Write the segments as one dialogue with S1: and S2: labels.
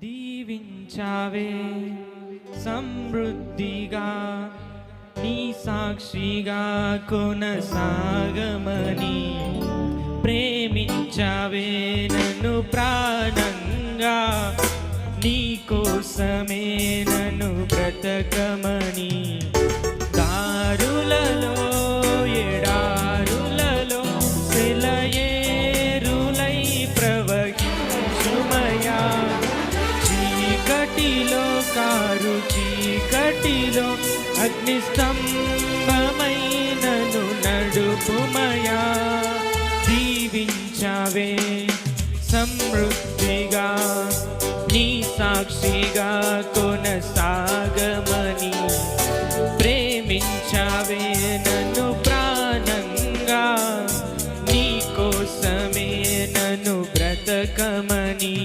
S1: దీవించావే సమృద్ధిగా నీ సాక్షిగా కొనసాగమని ప్రేమించావే నన్ను ప్రాణంగా నీ కోసమే నన్ను బ్రతకమని దారులలో ఎడారులలో సెలయేరులై ప్రవహించుమయా చీకటిలో కారు చీకటిలో అగ్నిస్తంభమై నన్ను నడుపుమయా దీవించావే సమృద్ధిగా నీ సాక్షిగా కొనసాగమని ప్రేమించావే నన్ను ప్రాణంగా నీ కోసమే నన్ను బ్రతకమని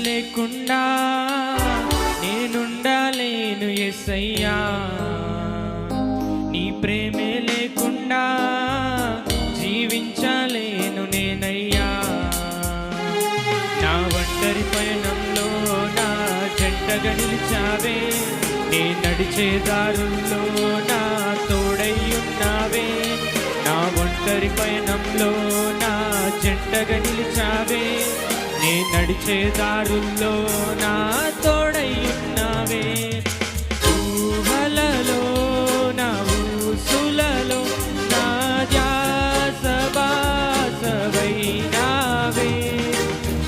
S1: లేకుండా నేనుండలేను యేసయ్యా నీ ప్రేమే లేకుండా జీవించలేను నేనయ్యా నా ఒంటరి పయనంలో నా జంటగా నిలిచావే నే నడిచే దారుల్లో నా తోడై ఉన్నావే నా ఒంటరి పయనంలో నా జంటగా నిలిచావే నే నడిచే దారుల్లో నా తోడై ఉన్నావే ఊహలలో నా ఊసులలో నా ధ్యాస బాసవైనావే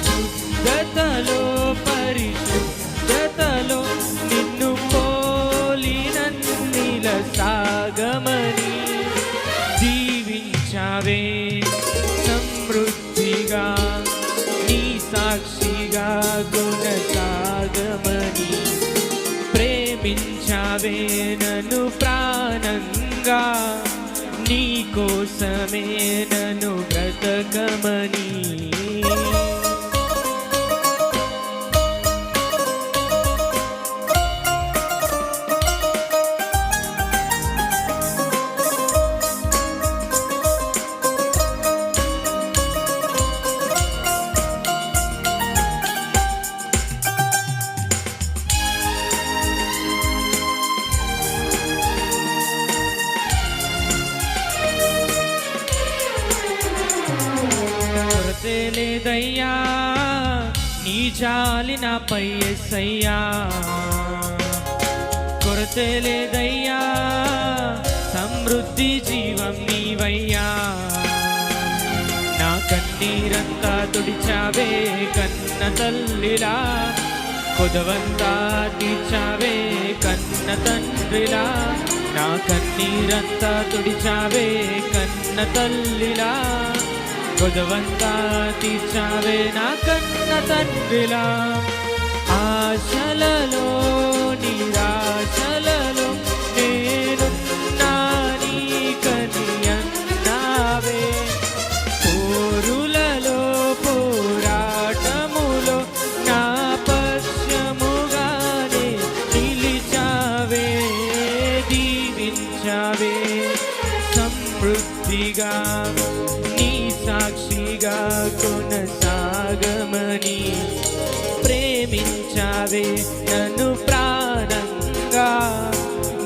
S1: శుద్ధతలో పరిశుద్ధతలో నిన్ను పోలినన్నిల సాగమని దీవించావే సమృద్ధిగా సాక్షిగా కొనసాగమని ప్రేమించావే నన్ను ప్రాణంగా నీ కోసమే నన్ను బ్రతకమని లేదయ్యా నీ జాలి నాపై యేసయ్యా కొరతే లేదయ్యా సమృద్ధి జీవం నీవయ్యా నా కన్నీరంతా తుడిచావే కన్న తల్లిలా కొదవంతా తీర్చావే కన్న తండ్రిలా నా కన్నీరంతా తుడిచావే కన్న తల్లిలా కొదవంతా తీర్చావే నా కన్న తండ్రిలా ఆశలలో నిరాశలలో నేనున్నా నీకని అన్నావే పోరులలో పోరాటములో నా పశ్యముగానే నిలిచావే దీవించావే సమృద్ధిగా సాక్షిగా కొనసాగమని ప్రేమించావే నన్ను ప్రాణంగా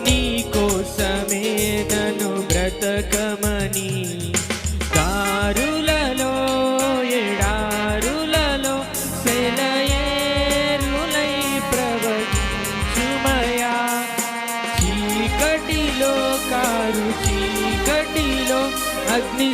S1: నీ కోసమే నన్ను బ్రతకమని దారులలో ఎడారులలో సెలయేరులై ప్రవహించుమయా చీకటిలో కారు చీకటిలో అగ్ని